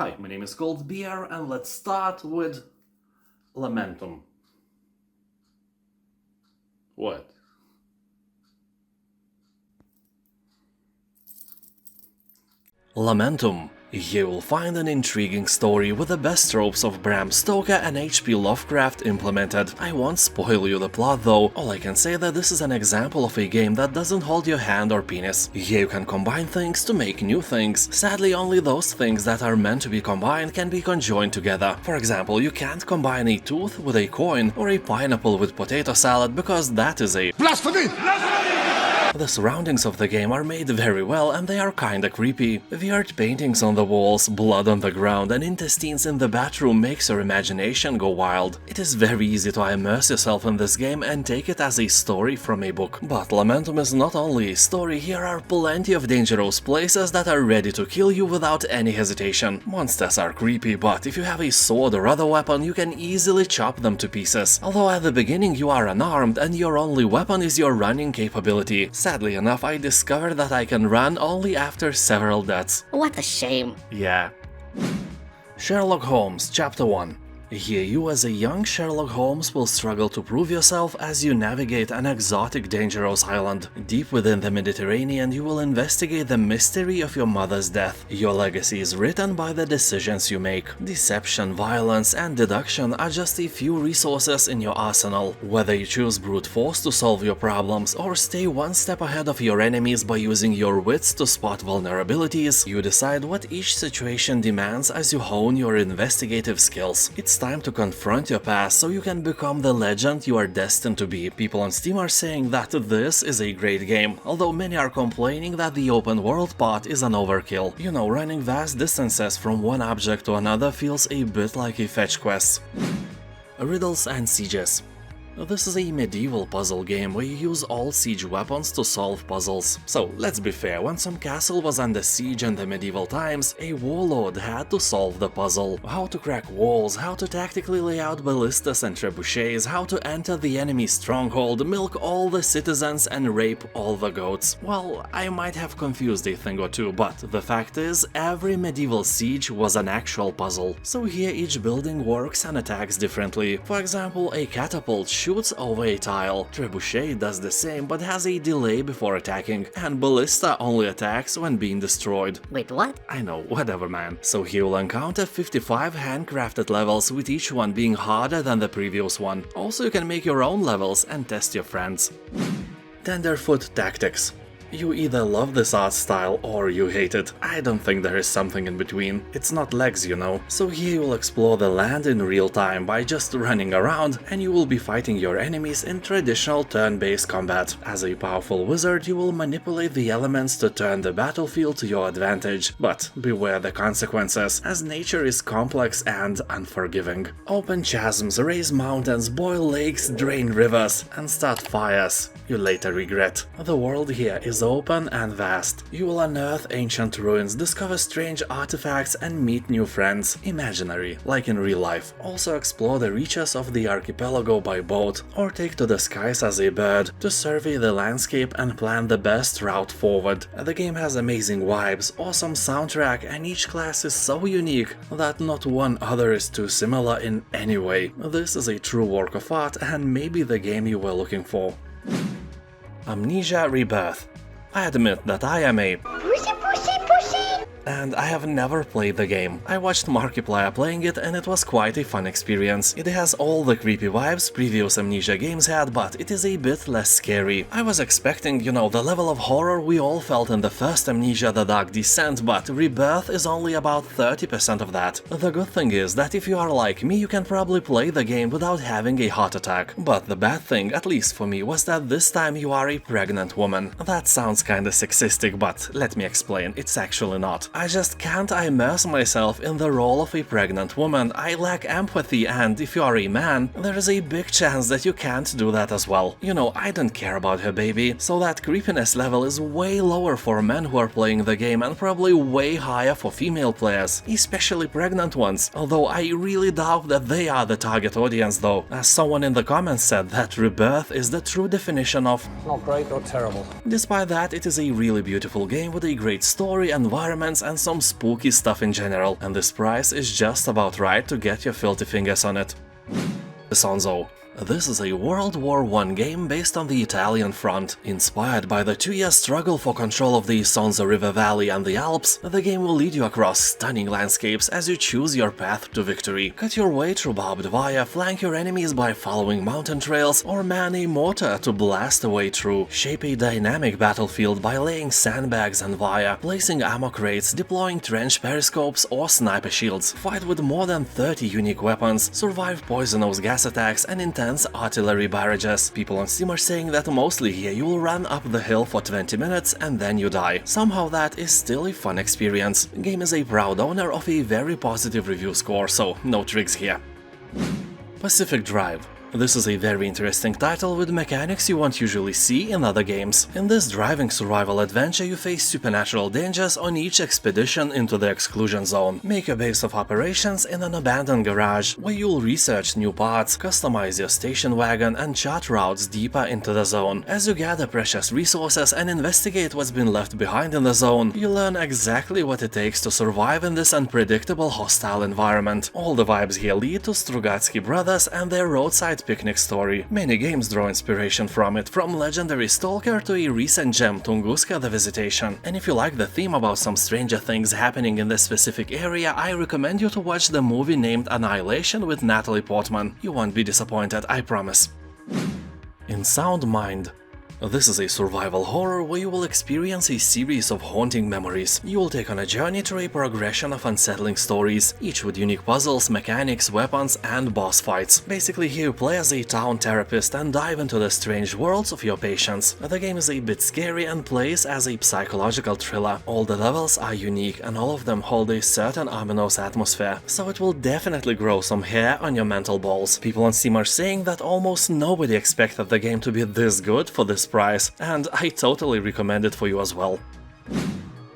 Hi, my name is Cold Beer, and let's start with Lamentum. What? Lamentum. You will find an intriguing story with the best tropes of Bram Stoker and H.P. Lovecraft implemented. I won't spoil you the plot though, all I can say that this is an example of a game that doesn't hold your hand or penis. Here you can combine things to make new things. Sadly, only those things that are meant to be combined can be conjoined together. For example, you can't combine a tooth with a coin or a pineapple with potato salad because that is a blasphemy! The surroundings of the game are made very well and they are kinda creepy. Weird paintings on the walls, blood on the ground and intestines in the bathroom makes your imagination go wild. It is very easy to immerse yourself in this game and take it as a story from a book. But Lamentum is not only a story, here are plenty of dangerous places that are ready to kill you without any hesitation. Monsters are creepy, but if you have a sword or other weapon you can easily chop them to pieces. Although at the beginning you are unarmed and your only weapon is your running capability. Sadly enough, I discovered that I can run only after several deaths. What a shame. Yeah. Sherlock Holmes, Chapter 1. Here you as a young Sherlock Holmes will struggle to prove yourself as you navigate an exotic dangerous island. Deep within the Mediterranean you will investigate the mystery of your mother's death. Your legacy is written by the decisions you make. Deception, violence and deduction are just a few resources in your arsenal. Whether you choose brute force to solve your problems or stay one step ahead of your enemies by using your wits to spot vulnerabilities, you decide what each situation demands as you hone your investigative skills. It's time to confront your past so you can become the legend you are destined to be. People on Steam are saying that this is a great game, although many are complaining that the open world part is an overkill. You know, running vast distances from one object to another feels a bit like a fetch quest. Riddles and Sieges. This is a medieval puzzle game where you use all siege weapons to solve puzzles. So, let's be fair, when some castle was under siege in the medieval times, a warlord had to solve the puzzle. How to crack walls, how to tactically lay out ballistas and trebuchets, how to enter the enemy's stronghold, milk all the citizens and rape all the goats. Well, I might have confused a thing or two, but the fact is, every medieval siege was an actual puzzle. So here each building works and attacks differently. For example, a catapult shoots over a tile, trebuchet does the same but has a delay before attacking, and ballista only attacks when being destroyed. Wait, what? I know, whatever man. So here you'll encounter 55 handcrafted levels, with each one being harder than the previous one. Also you can make your own levels and test your friends. Tenderfoot Tactics. You either love this art style or you hate it. I don't think there is something in between. It's not legs, you know. So here you will explore the land in real time by just running around, and you will be fighting your enemies in traditional turn-based combat. As a powerful wizard, you will manipulate the elements to turn the battlefield to your advantage. But beware the consequences, as nature is complex and unforgiving. Open chasms, raise mountains, boil lakes, drain rivers, and start fires you later regret. The world here is open and vast. You will unearth ancient ruins, discover strange artifacts and meet new friends, imaginary, like in real life. Also explore the reaches of the archipelago by boat, or take to the skies as a bird to survey the landscape and plan the best route forward. The game has amazing vibes, awesome soundtrack, and each class is so unique that not one other is too similar in any way. This is a true work of art and maybe the game you were looking for. Amnesia Rebirth. I admit that I am a and I have never played the game. I watched Markiplier playing it and it was quite a fun experience. It has all the creepy vibes previous Amnesia games had, but it is a bit less scary. I was expecting, you know, the level of horror we all felt in the first Amnesia: The Dark Descent, but Rebirth is only about 30% of that. The good thing is that if you are like me, you can probably play the game without having a heart attack. But the bad thing, at least for me, was that this time you are a pregnant woman. That sounds kinda sexistic, but let me explain, it's actually not. I just can't immerse myself in the role of a pregnant woman. I lack empathy, and if you are a man, there is a big chance that you can't do that as well. You know, I don't care about her baby, so that creepiness level is way lower for men who are playing the game and probably way higher for female players, especially pregnant ones, although I really doubt that they are the target audience though, as someone in the comments said that Rebirth is the true definition of not great or terrible. Despite that, it is a really beautiful game with a great story, environments, weapons and some spooky stuff in general, and this price is just about right to get your filthy fingers on it. Isonzo. This is a World War I game based on the Italian front. Inspired by the 2-year struggle for control of the Isonzo River Valley and the Alps, the game will lead you across stunning landscapes as you choose your path to victory. Cut your way through barbed wire, flank your enemies by following mountain trails, or man a mortar to blast a way through. Shape a dynamic battlefield by laying sandbags and wire, placing ammo crates, deploying trench periscopes or sniper shields. Fight with more than 30 unique weapons, survive poisonous gas attacks and intense artillery barrages. People on Steam are saying that mostly here you will run up the hill for 20 minutes and then you die. Somehow that is still a fun experience. Game is a proud owner of a very positive review score, so no tricks here. Pacific Drive. This is a very interesting title with mechanics you won't usually see in other games. In this driving survival adventure you face supernatural dangers on each expedition into the exclusion zone. Make your base of operations in an abandoned garage, where you'll research new parts, customize your station wagon and chart routes deeper into the zone. As you gather precious resources and investigate what's been left behind in the zone, you learn exactly what it takes to survive in this unpredictable hostile environment. All the vibes here lead to Strugatsky brothers and their roadside picnic story. Many games draw inspiration from it, from legendary Stalker to a recent gem Tunguska the Visitation. And if you like the theme about some stranger things happening in this specific area, I recommend you to watch the movie named Annihilation with Natalie Portman. You won't be disappointed, I promise. In Sound Mind. This is a survival horror where you will experience a series of haunting memories. You will take on a journey through a progression of unsettling stories, each with unique puzzles, mechanics, weapons and boss fights. Basically here you play as a town therapist and dive into the strange worlds of your patients. The game is a bit scary and plays as a psychological thriller. All the levels are unique and all of them hold a certain ominous atmosphere, so it will definitely grow some hair on your mental balls. People on Steam are saying that almost nobody expected the game to be this good for this price, and I totally recommend it for you as well.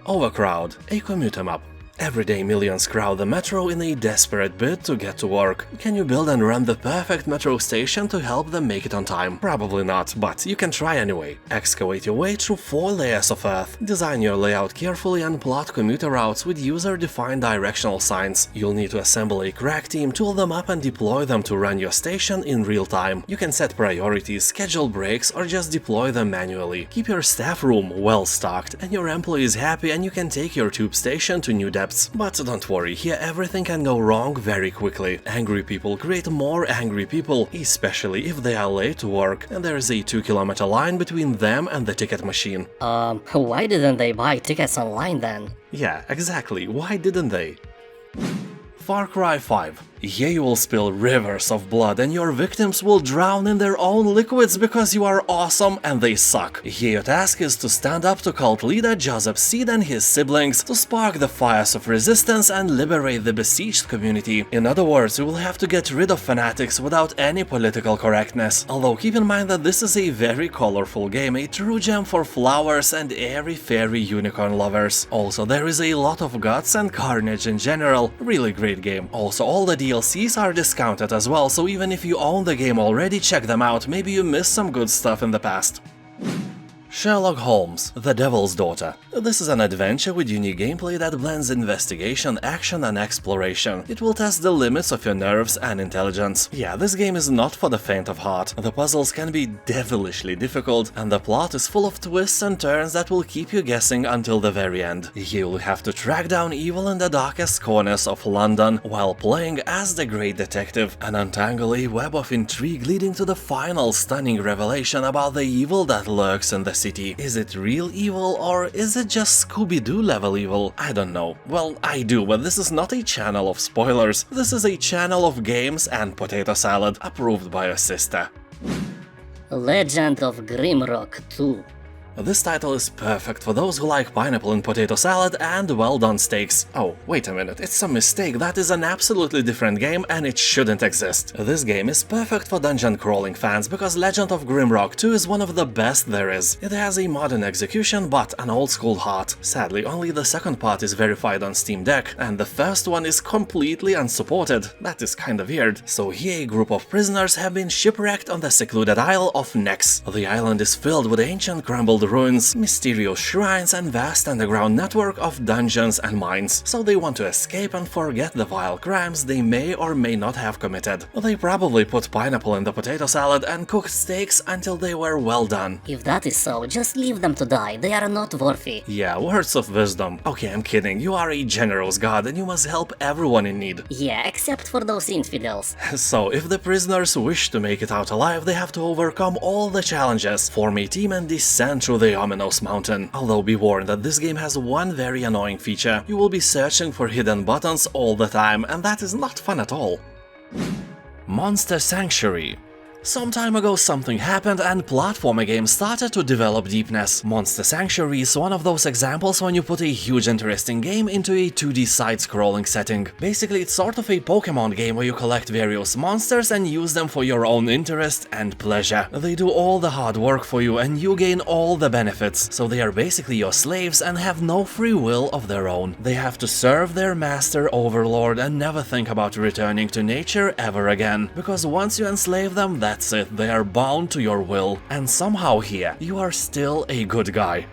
Overcrowd, a Commute Em Up. Every day millions crowd the metro in a desperate bid to get to work. Can you build and run the perfect metro station to help them make it on time? Probably not, but you can try anyway. Excavate your way through 4 layers of earth. Design your layout carefully and plot commuter routes with user-defined directional signs. You'll need to assemble a crack team, tool them up and deploy them to run your station in real time. You can set priorities, schedule breaks or just deploy them manually. Keep your staff room well stocked and your employees happy, and you can take your tube station to new depths. But don't worry, here everything can go wrong very quickly. Angry people create more angry people, especially if they are late to work, and there is a 2-kilometer line between them and the ticket machine. Why didn't they buy tickets online then? Yeah, exactly, why didn't they? Far Cry 5. Here you will spill rivers of blood and your victims will drown in their own liquids because you are awesome and they suck. Here your task is to stand up to cult leader Joseph Seed and his siblings to spark the fires of resistance and liberate the besieged community. In other words, you will have to get rid of fanatics without any political correctness. Although keep in mind that this is a very colorful game, a true gem for flowers and airy-fairy unicorn lovers. Also, there is a lot of guts and carnage in general. Really great game. Also, all the DLCs are discounted as well, so even if you own the game already, check them out, maybe you missed some good stuff in the past. Sherlock Holmes, The Devil's Daughter. This is an adventure with unique gameplay that blends investigation, action and exploration. It will test the limits of your nerves and intelligence. Yeah, this game is not for the faint of heart. The puzzles can be devilishly difficult, and the plot is full of twists and turns that will keep you guessing until the very end. You'll have to track down evil in the darkest corners of London while playing as the great detective and untangle a web of intrigue leading to the final stunning revelation about the evil that lurks in the city. Is it real evil or is it just Scooby-Doo level evil? I don't know. Well, I do, but this is not a channel of spoilers. This is a channel of games and potato salad, approved by your sister. Legend of Grimrock 2. This title is perfect for those who like pineapple and potato salad and well-done steaks. Oh, wait a minute, it's a mistake, that is an absolutely different game and it shouldn't exist. This game is perfect for dungeon crawling fans because Legend of Grimrock 2 is one of the best there is. It has a modern execution but an old-school heart. Sadly, only the second part is verified on Steam Deck, and the first one is completely unsupported. That is kinda weird. So here a group of prisoners have been shipwrecked on the secluded isle of NEXUS. The island is filled with ancient crumbled ruins, mysterious shrines, and vast underground network of dungeons and mines, so they want to escape and forget the vile crimes they may or may not have committed. They probably put pineapple in the potato salad and cooked steaks until they were well done. If that is so, just leave them to die, they are not worthy. Yeah, words of wisdom. Okay, I'm kidding, you are a generous god and you must help everyone in need. Yeah, except for those infidels. So, if the prisoners wish to make it out alive, they have to overcome all the challenges, form a team and descend through the ominous mountain. Although be warned that this game has one very annoying feature. You will be searching for hidden buttons all the time, and that is not fun at all. Monster Sanctuary. Some time ago something happened and platformer games started to develop deepness. Monster Sanctuary is one of those examples when you put a huge interesting game into a 2D side-scrolling setting. Basically it's sort of a Pokemon game where you collect various monsters and use them for your own interest and pleasure. They do all the hard work for you and you gain all the benefits, so they are basically your slaves and have no free will of their own. They have to serve their master overlord and never think about returning to nature ever again, because once you enslave them, that's it, they are bound to your will, and somehow here, you are still a good guy.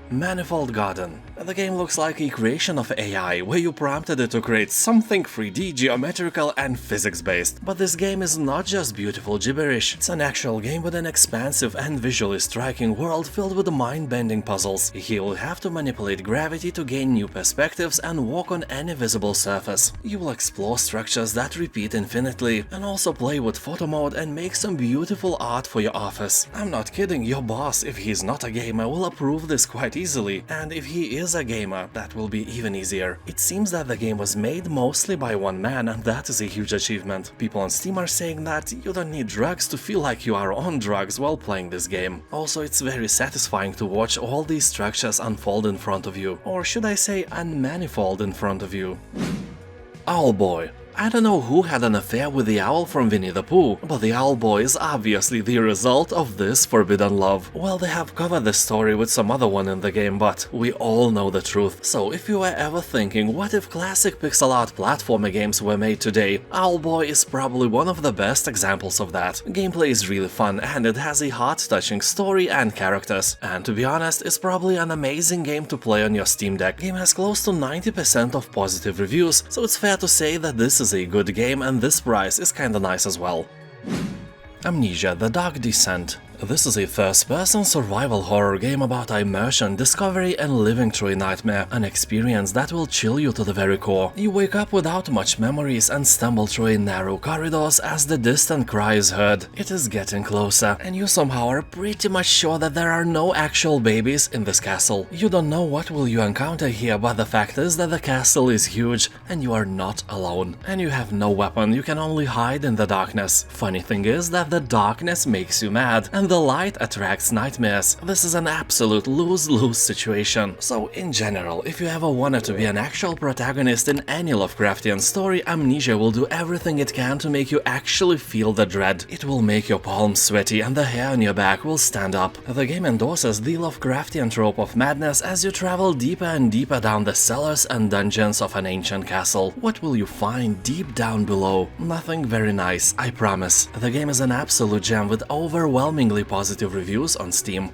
Manifold Garden. The game looks like a creation of AI, where you prompted it to create something 3D, geometrical and physics-based. But this game is not just beautiful gibberish, it's an actual game with an expansive and visually striking world filled with mind-bending puzzles. You will have to manipulate gravity to gain new perspectives and walk on any visible surface. You will explore structures that repeat infinitely, and also play with photo mode and make some beautiful art for your office. I'm not kidding, your boss, if he's not a gamer, will approve this quite easily, and if he is a gamer, that will be even easier. It seems that the game was made mostly by one man, and that is a huge achievement. People on Steam are saying that you don't need drugs to feel like you are on drugs while playing this game. Also, it's very satisfying to watch all these structures unfold in front of you, or should I say unmanifold in front of you. Owlboy. I don't know who had an affair with the owl from Winnie the Pooh, but the Owlboy is obviously the result of this forbidden love. Well, they have covered this story with some other one in the game, but we all know the truth. So if you were ever thinking, what if classic pixel art platformer games were made today, Owlboy is probably one of the best examples of that. Gameplay is really fun and it has a heart-touching story and characters. And to be honest, it's probably an amazing game to play on your Steam Deck. Game has close to 90% of positive reviews, so it's fair to say that this is a good game and this price is kinda nice as well. Amnesia: The Dark Descent. This is a first-person survival horror game about immersion, discovery and living through a nightmare, an experience that will chill you to the very core. You wake up without much memories and stumble through a narrow corridors as the distant cry is heard. It is getting closer, and you somehow are pretty much sure that there are no actual babies in this castle. You don't know what will you encounter here, but the fact is that the castle is huge and you are not alone. And you have no weapon, you can only hide in the darkness. Funny thing is that the darkness makes you mad, and the light attracts nightmares. This is an absolute lose-lose situation. So in general, if you ever wanted to be an actual protagonist in any Lovecraftian story, Amnesia will do everything it can to make you actually feel the dread. It will make your palms sweaty and the hair on your back will stand up. The game endorses the Lovecraftian trope of madness as you travel deeper and deeper down the cellars and dungeons of an ancient castle. What will you find deep down below? Nothing very nice, I promise. The game is an absolute gem with overwhelmingly positive reviews on Steam.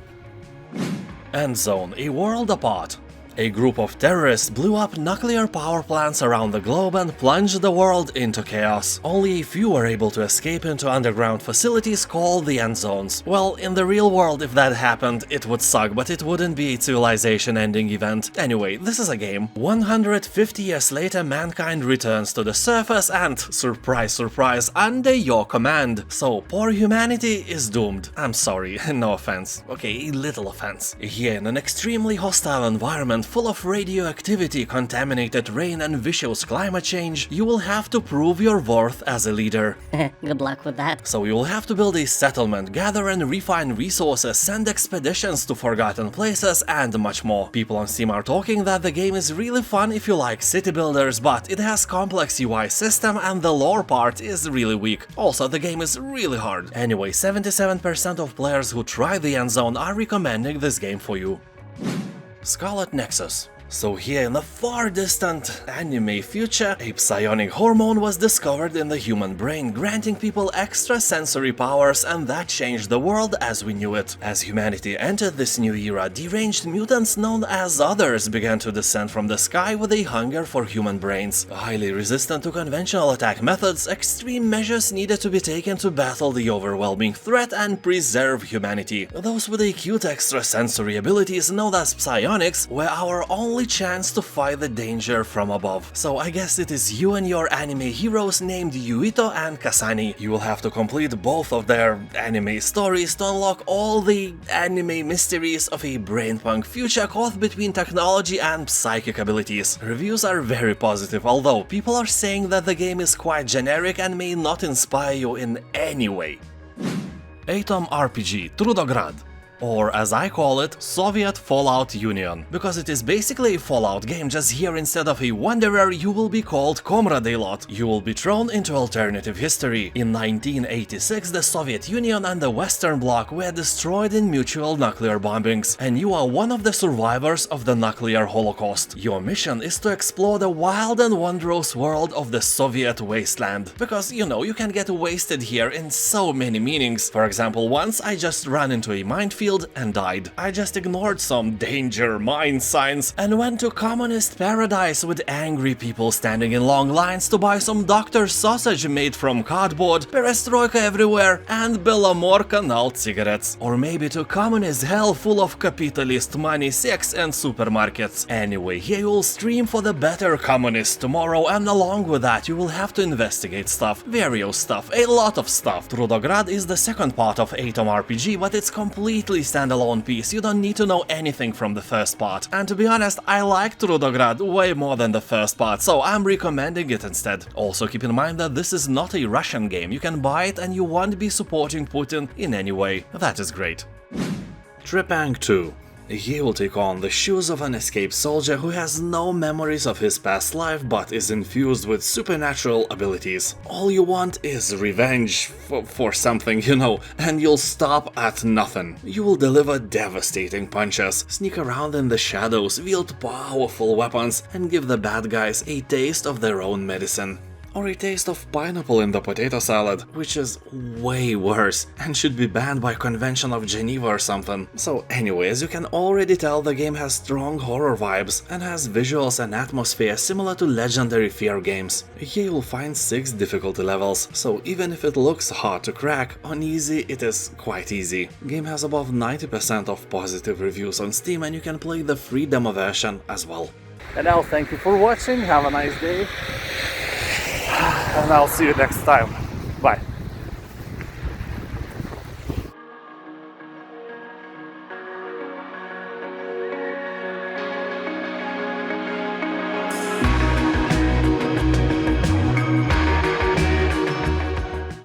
Endzone: A World Apart. A group of terrorists blew up nuclear power plants around the globe and plunged the world into chaos. Only a few were able to escape into underground facilities called the Endzones. Well, in the real world, if that happened, it would suck, but it wouldn't be a civilization-ending event. Anyway, this is a game. 150 years later, mankind returns to the surface and, surprise, surprise, under your command. So, poor humanity is doomed. I'm sorry, no offense. Okay, a little offense. Here, in an extremely hostile environment full of radioactivity, contaminated rain and vicious climate change, you will have to prove your worth as a leader. Good luck with that. So you will have to build a settlement, gather and refine resources, send expeditions to forgotten places, and much more. People on Steam are talking that the game is really fun if you like city builders, but it has complex UI system and the lore part is really weak. Also, the game is really hard. Anyway, 77% of players who try the Endzone are recommending this game for you. SCARLET NEXUS. So here in the far distant anime future, a psionic hormone was discovered in the human brain, granting people extra sensory powers, and that changed the world as we knew it. As humanity entered this new era, deranged mutants known as Others began to descend from the sky with a hunger for human brains. Highly resistant to conventional attack methods, extreme measures needed to be taken to battle the overwhelming threat and preserve humanity. Those with acute extrasensory abilities known as psionics were our only chance to fight the danger from above. So I guess it is you and your anime heroes named Yuito and Kasani. You will have to complete both of their anime stories to unlock all the anime mysteries of a brainpunk future caught between technology and psychic abilities. Reviews are very positive, although people are saying that the game is quite generic and may not inspire you in any way. Atom RPG Trudograd, or as I call it, Soviet Fallout Union. Because it is basically a Fallout game, just here instead of a wanderer you will be called Comrade-a-lot. You will be thrown into alternative history. In 1986 the Soviet Union and the Western Bloc were destroyed in mutual nuclear bombings, and you are one of the survivors of the nuclear holocaust. Your mission is to explore the wild and wondrous world of the Soviet wasteland. Because, you know, you can get wasted here in so many meanings. For example, once I just ran into a minefield and died. I just ignored some danger mine signs and went to communist paradise with angry people standing in long lines to buy some doctor's sausage made from cardboard, perestroika everywhere, and Belamor Canal cigarettes. Or maybe to communist hell full of capitalist money, sex and supermarkets. Anyway, here you will stream for the better communists tomorrow, and along with that you will have to investigate stuff, various stuff, a lot of stuff. Trudograd is the second part of Atom RPG, but it's completely standalone piece. You don't need to know anything from the first part. And to be honest, I like Trudograd way more than the first part, so I'm recommending it instead. Also keep in mind that this is not a Russian game. You can buy it and you won't be supporting Putin in any way. That is great. Trepang 2. He will take on the shoes of an escaped soldier who has no memories of his past life but is infused with supernatural abilities. All you want is revenge for something, you know, and you'll stop at nothing. You will deliver devastating punches, sneak around in the shadows, wield powerful weapons, and give the bad guys a taste of their own medicine. Or a taste of pineapple in the potato salad, which is way worse and should be banned by Convention of Geneva or something. So anyway, as you can already tell, the game has strong horror vibes and has visuals and atmosphere similar to legendary Fear games. Here you'll find 6 difficulty levels, so even if it looks hard to crack, on easy it is quite easy. Game has above 90% of positive reviews on Steam, and you can play the free demo version as well. And now thank you for watching, have a nice day, and I'll see you next time. Bye.